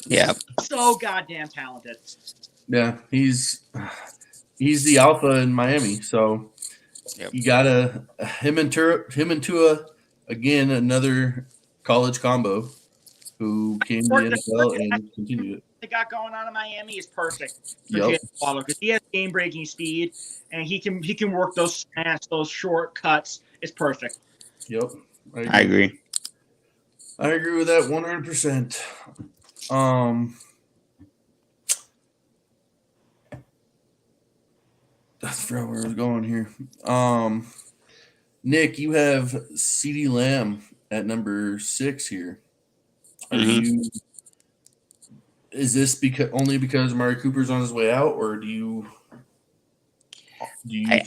so goddamn talented. Yeah, he's the alpha in Miami, so you gotta him and Tua again, another college combo who came to the NFL and continued it. They got going on in Miami is perfect for Jalen Waddle, because he has game-breaking speed and he can work those slants, those shortcuts. It's perfect. Yep, I agree. I agree with that 100%. I forgot where I was going here. Nick, you have CeeDee Lamb at number 6 here. Are you? Is this only because Amari Cooper's on his way out, or do you? I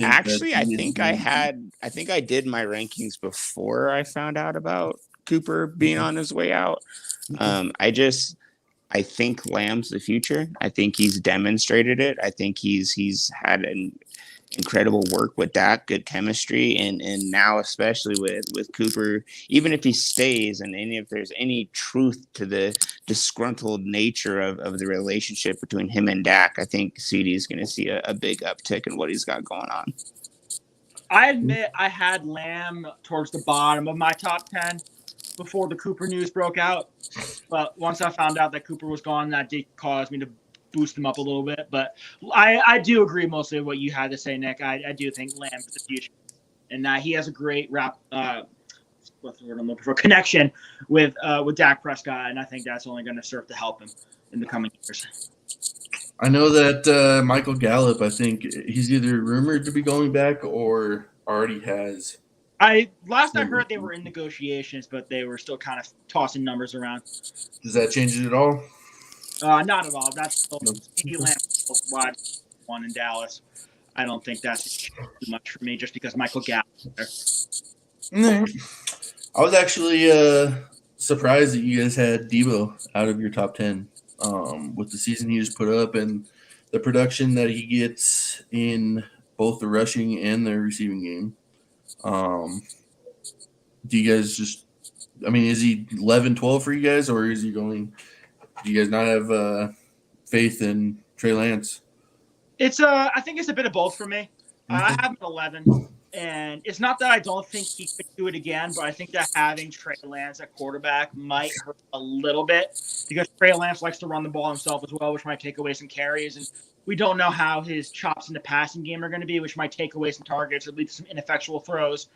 think I did my rankings before I found out about Cooper being on his way out. I think Lamb's the future. I think he's demonstrated it. I think he's had an incredible work with Dak, good chemistry, and now especially with Cooper, even if he stays and if there's any truth to the disgruntled nature of the relationship between him and Dak, I think CD is going to see a big uptick in what he's got going on. I admit I had Lamb towards the bottom of my top 10 before the Cooper news broke out, but once I found out that Cooper was gone, that did cause me to boost him up a little bit. But I do agree mostly with what you had to say, Nick. I do think Lamb is the future, and that he has a great what's the word I'm looking for, connection with Dak Prescott, and I think that's only going to serve to help him in the coming years. I know that Michael Gallup, I think he's either rumored to be going back or already has. Last I heard they were in negotiations, but they were still kind of tossing numbers around. Does that change it at all? Not at all. That's still CeeDee Lamb wide one in Dallas. I don't think that's too much for me, just because Michael Gallup is there. I was actually surprised that you guys had Debo out of your top 10 with the season he just put up and the production that he gets in both the rushing and the receiving game. Do you guys is he 11-12 for you guys, or is he going – do you guys not have faith in Trey Lance? I think it's a bit of both for me. I have him at 11. And it's not that I don't think he could do it again, but I think that having Trey Lance at quarterback might hurt a little bit because Trey Lance likes to run the ball himself as well, which might take away some carries. And we don't know how his chops in the passing game are going to be, which might take away some targets or lead to some ineffectual throws.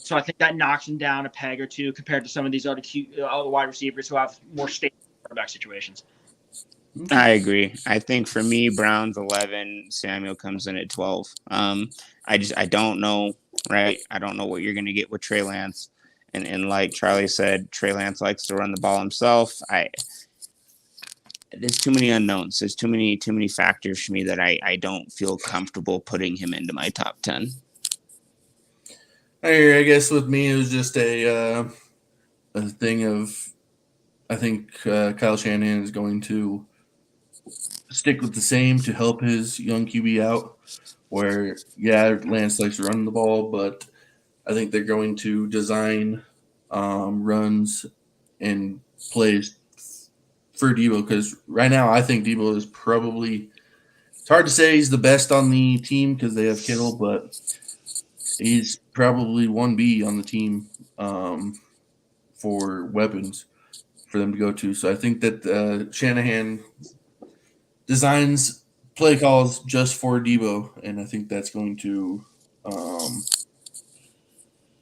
So I think that knocks him down a peg or two compared to some of these other wide receivers who have more stable quarterback situations. I agree. I think for me, Brown's 11, Samuel comes in at 12. I don't know, right? I don't know what you're going to get with Trey Lance. And like Charlie said, Trey Lance likes to run the ball himself. There's too many unknowns. There's too many factors for me that I don't feel comfortable putting him into my top 10. I guess with me, it was just a thing of, I think Kyle Shanahan is going to stick with the same to help his young QB out, where, yeah, Lance likes to run the ball, but I think they're going to design runs and plays for Debo, because right now I think Debo is probably – it's hard to say he's the best on the team because they have Kittle, but he's probably 1B on the team for weapons for them to go to. So I think that Shanahan designs play calls just for Debo, and I think that's going to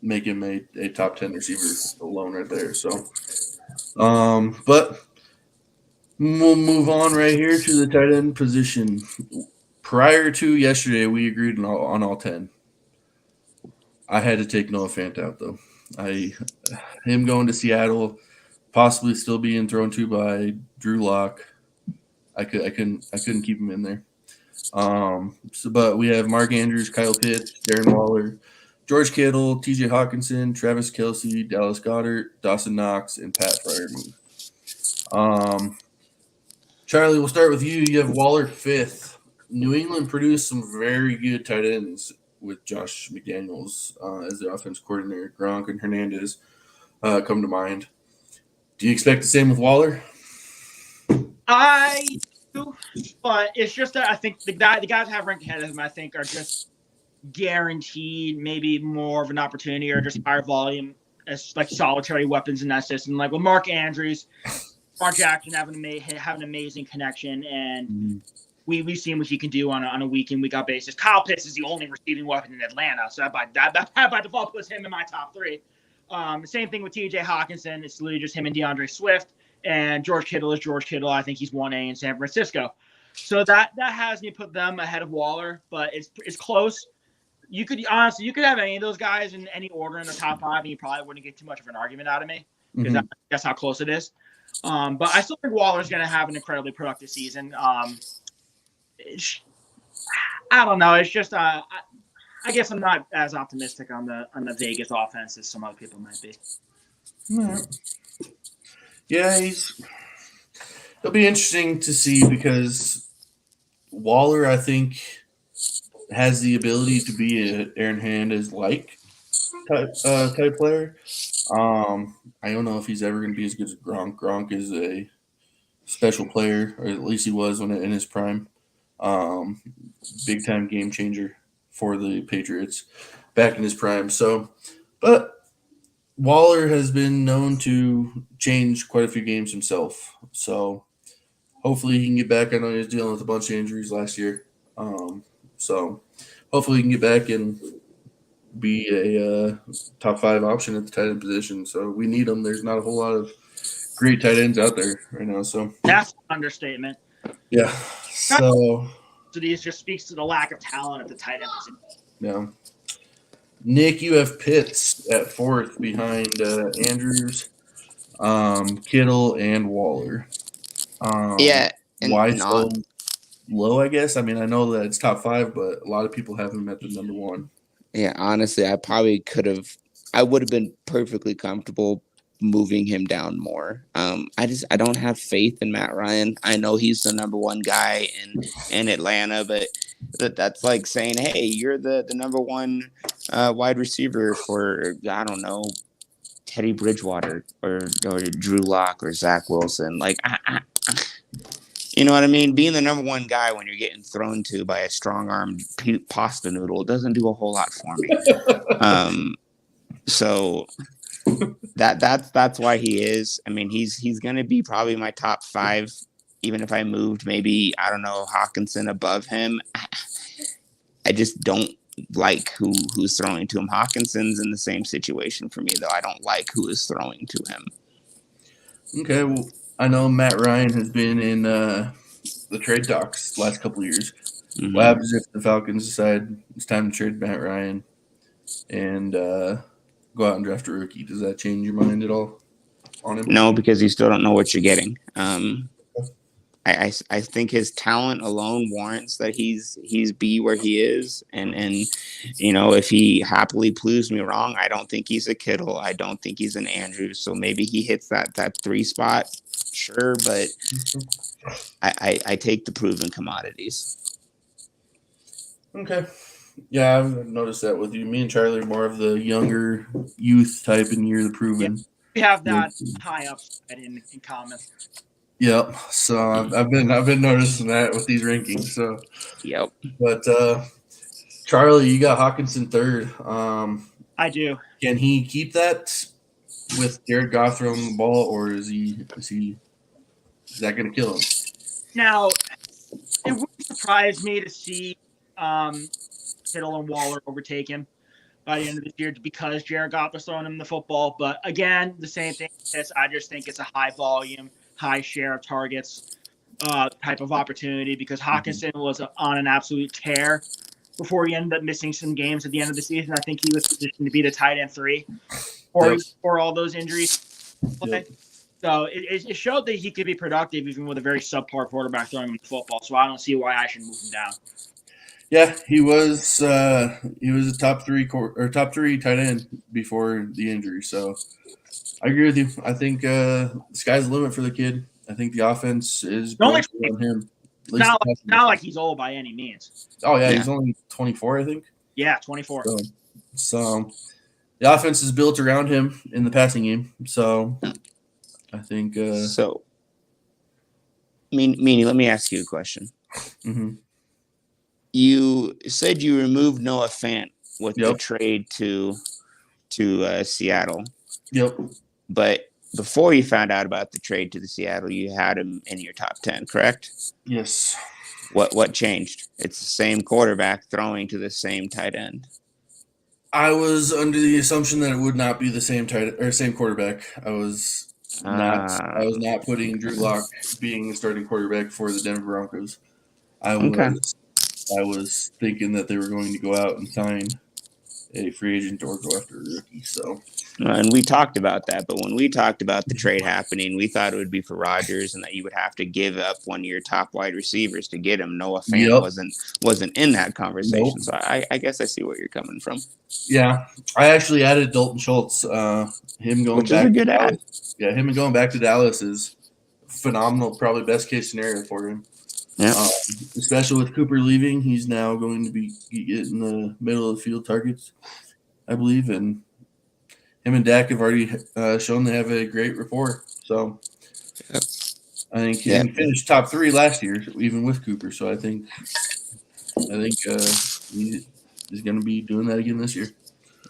make him a top 10 receiver alone right there. So, but we'll move on right here to the tight end position. Prior to yesterday, we agreed on all 10. I had to take Noah Fant out, though. Him going to Seattle, possibly still being thrown to by Drew Lock. I couldn't keep him in there. But we have Mark Andrews, Kyle Pitts, Darren Waller, George Kittle, T.J. Hawkinson, Travis Kelce, Dallas Goedert, Dawson Knox, and Pat Freiermuth. Charlie, we'll start with you. You have Waller 5th. New England produced some very good tight ends with Josh McDaniels as the offense coordinator. Gronk and Hernandez come to mind. Do you expect the same with Waller? I do, but it's just that I think the guys have ranked ahead of him, I think, are just guaranteed maybe more of an opportunity or just higher volume as like solitary weapons in that system. Like with Mark Andrews, Mark Jackson have an amazing connection, and we've seen what he can do on a week in, week out basis. Kyle Pitts is the only receiving weapon in Atlanta, so that by default puts him in my top 3. The same thing with T.J. Hawkinson. It's literally just him and DeAndre Swift. And George Kittle is George Kittle. I think he's 1A in San Francisco. So that has me put them ahead of Waller, but it's close. You could have any of those guys in any order in the top 5, and you probably wouldn't get too much of an argument out of me because that's how close it is. But I still think Waller's going to have an incredibly productive season. I don't know. It's just I guess I'm not as optimistic on the Vegas offense as some other people might be. Yeah, it'll be interesting to see because Waller, I think, has the ability to be an Aaron Hernandez-like type player. I don't know if he's ever going to be as good as Gronk. Gronk is a special player, or at least he was when in his prime. Big-time game changer for the Patriots back in his prime. So, but Waller has been known to change quite a few games himself. So hopefully he can get back. I know he was dealing with a bunch of injuries last year. So hopefully he can get back and be a top 5 option at the tight end position. So we need him. There's not a whole lot of great tight ends out there right now. So that's an understatement. Yeah. So these just speaks to the lack of talent at the tight end position. Yeah. Nick, you have Pitts at 4th behind Andrews, Kittle, and Waller. Yeah. Why so low, I guess? I mean, I know that it's top 5, but a lot of people have him at the number 1. Yeah, honestly, I would have been perfectly comfortable moving him down more. I don't have faith in Matt Ryan. I know he's the number 1 guy in Atlanta, but that's like saying, hey, you're the number 1 wide receiver for, I don't know, Teddy Bridgewater or Drew Lock or Zach Wilson. Like, You know what I mean? Being the number one guy when you're getting thrown to by a strong-armed pasta noodle doesn't do a whole lot for me. So that's why he is. I mean, he's going to be probably my top 5, even if I moved maybe, I don't know, Hawkinson above him. I just don't like who's throwing to him. Hawkinson's in the same situation for me, though. I don't like who is throwing to him. Okay, well, I know Matt Ryan has been in the trade talks the last couple of years. Mm-hmm. What happens if the Falcons decide it's time to trade Matt Ryan and go out and draft a rookie? Does that change your mind at all on him? No, because you still don't know what you're getting. I think his talent alone warrants that he's be where he is, and you know, if he happily proves me wrong, I don't think he's a Kittle. I don't think he's an Andrews. So maybe he hits that 3 spot, sure, but I take the proven commodities. Okay. Yeah, I've noticed that with you. Me and Charlie are more of the younger youth type, and you're the proven. Yeah, we have that high upside in common. Yep. So I've been noticing that with these rankings. So yep. But Charlie, you got Hawkinson 3rd. I do. Can he keep that with Jared Goff throwing the ball, or is that going to kill him? Now, it wouldn't surprise me to see Kittle and Waller overtake him by the end of this year because Jared Goff is throwing him the football. But again, the same thing. I just think it's a high volume, high share of targets type of opportunity because Hawkinson was on an absolute tear before he ended up missing some games at the end of the season. I think he was positioned to be the tight end 3 or all those injuries. Yep. So it showed that he could be productive even with a very subpar quarterback throwing him the football. So I don't see why I should move him down. Yeah, he was a top 3 tight end before the injury. So I agree with you. I think the sky's the limit for the kid. I think the offense is built on him. Not like he's old by any means. Oh yeah, he's only 24, I think. Yeah, 24. So the offense is built around him in the passing game. So I think. So, Meanie, let me ask you a question. Mm-hmm. You said you removed Noah Fant with the trade to Seattle. Yep. But before you found out about the trade to the Seattle, you had him in your top 10, correct? Yes. What changed? It's the same quarterback throwing to the same tight end. I was under the assumption that it would not be the same same quarterback. I was not putting Drew Lock being the starting quarterback for the Denver Broncos. I was thinking that they were going to go out and sign a free agent or go after a rookie. So, and we talked about that, but when we talked about the trade happening, we thought it would be for Rodgers and that you would have to give up one of your top wide receivers to get him. Noah Fant wasn't in that conversation. Nope. So I guess I see where you're coming from. Yeah, I actually added Dalton Schultz. Him going back. Is a good ad. Yeah, him going back to Dallas is phenomenal. Probably best case scenario for him. Yeah. Especially with Cooper leaving, he's now going to be getting the middle of the field targets, I believe, and him and Dak have already shown they have a great rapport. So I think he finished top 3 last year, even with Cooper. So I think he's going to be doing that again this year.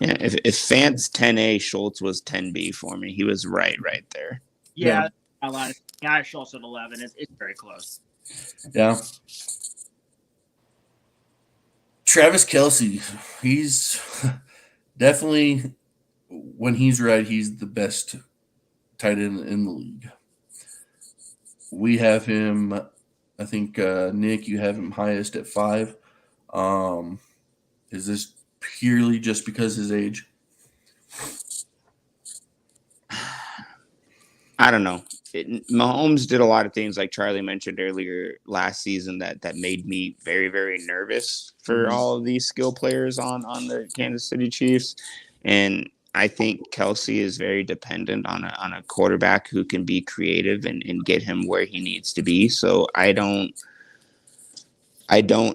Yeah, if Fant's 10A, Schultz was 10B for me. He was right there. Yeah. I lied. Yeah, Schultz at 11. It's very close. Yeah. Travis Kelce, he's definitely, when he's right, he's the best tight end in the league. We have him, I think, Nick, you have him highest at 5. Is this purely just because of his age? I don't know. Mahomes did a lot of things, like Charlie mentioned earlier last season, that made me very, very nervous for all of these skill players on the Kansas City Chiefs. And I think Kelce is very dependent on a quarterback who can be creative and get him where he needs to be. So I don't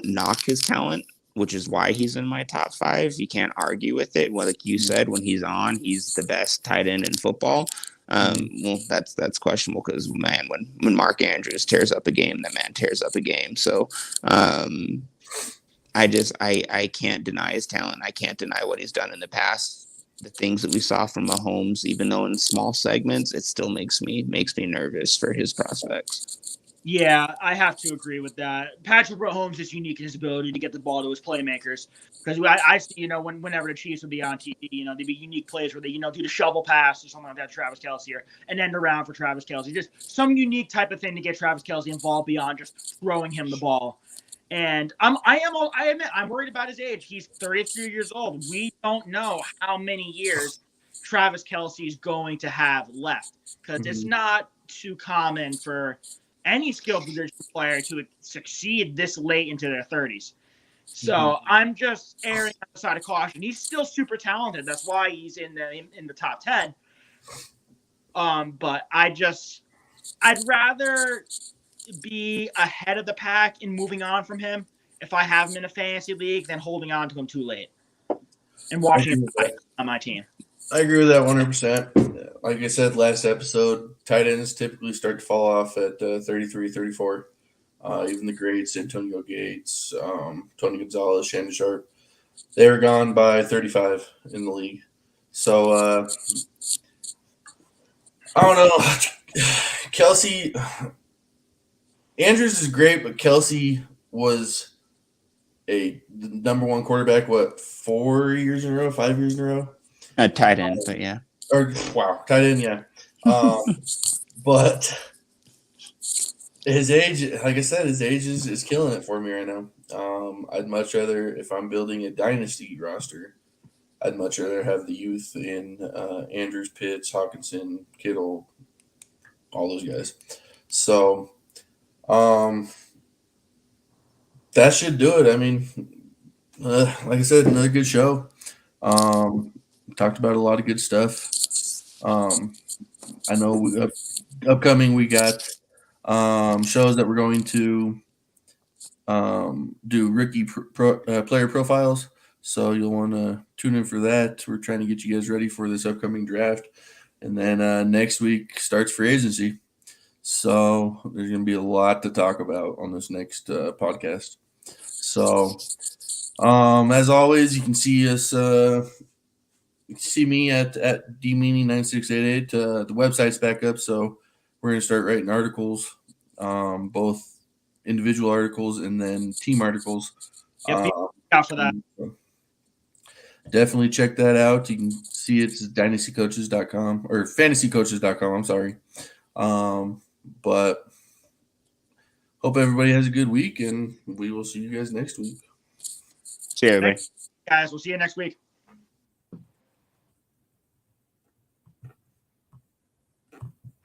knock his talent, which is why he's in my top 5. You can't argue with it. Well, like you said, when he's on, he's the best tight end in football. Well, that's questionable because, man, when Mark Andrews tears up a game, that man tears up a game. So I can't deny his talent. I can't deny what he's done in the past. The things that we saw from Mahomes, even though in small segments, it still makes me nervous for his prospects. Yeah, I have to agree with that. Patrick Mahomes is unique in his ability to get the ball to his playmakers. Because I see, whenever the Chiefs would be on TV, there'd be unique plays where they, do the shovel pass or something like that to Travis Kelce or an end around for Travis Kelce. Just some unique type of thing to get Travis Kelce involved beyond just throwing him the ball. And I admit I'm worried about his age. He's 33 years old. We don't know how many years Travis Kelce is going to have left because it's not too common for any skill position player to succeed this late into their 30s. So I'm just erring on the side of caution. He's still super talented. That's why he's in the top 10. But I'd rather be ahead of the pack in moving on from him if I have him in a fantasy league than holding on to him too late and watching him on my team. I agree with that 100%. Like I said last episode, tight ends typically start to fall off at 33, 34. Even the greats, Antonio Gates, Tony Gonzalez, Shannon Sharp, they were gone by 35 in the league. So, I don't know. Kelce, Andrews is great, but Kelce was the number one quarterback, 4 years in a row, 5 years in a row? Tight end, but yeah. Tight end, yeah. But his age, like I said, his age is killing it for me right now. I'd much rather, if I'm building a dynasty roster, I'd much rather have the youth in Andrews, Pitts, Hawkinson, Kittle, all those guys. So, that should do it. I mean, like I said, another good show. Talked about a lot of good stuff. I know upcoming we got shows that we're going to do rookie player profiles. So you'll want to tune in for that. We're trying to get you guys ready for this upcoming draft. And then next week starts free agency. So there's going to be a lot to talk about on this next podcast. So as always, you can see us see me at dmeany9688. The website's back up, so we're going to start writing articles, both individual articles and then team articles. Yep, out for that. Definitely check that out. You can see it's dynastycoaches.com or fantasycoaches.com. I'm sorry. But hope everybody has a good week, and we will see you guys next week. See you, everybody. Guys, we'll see you next week.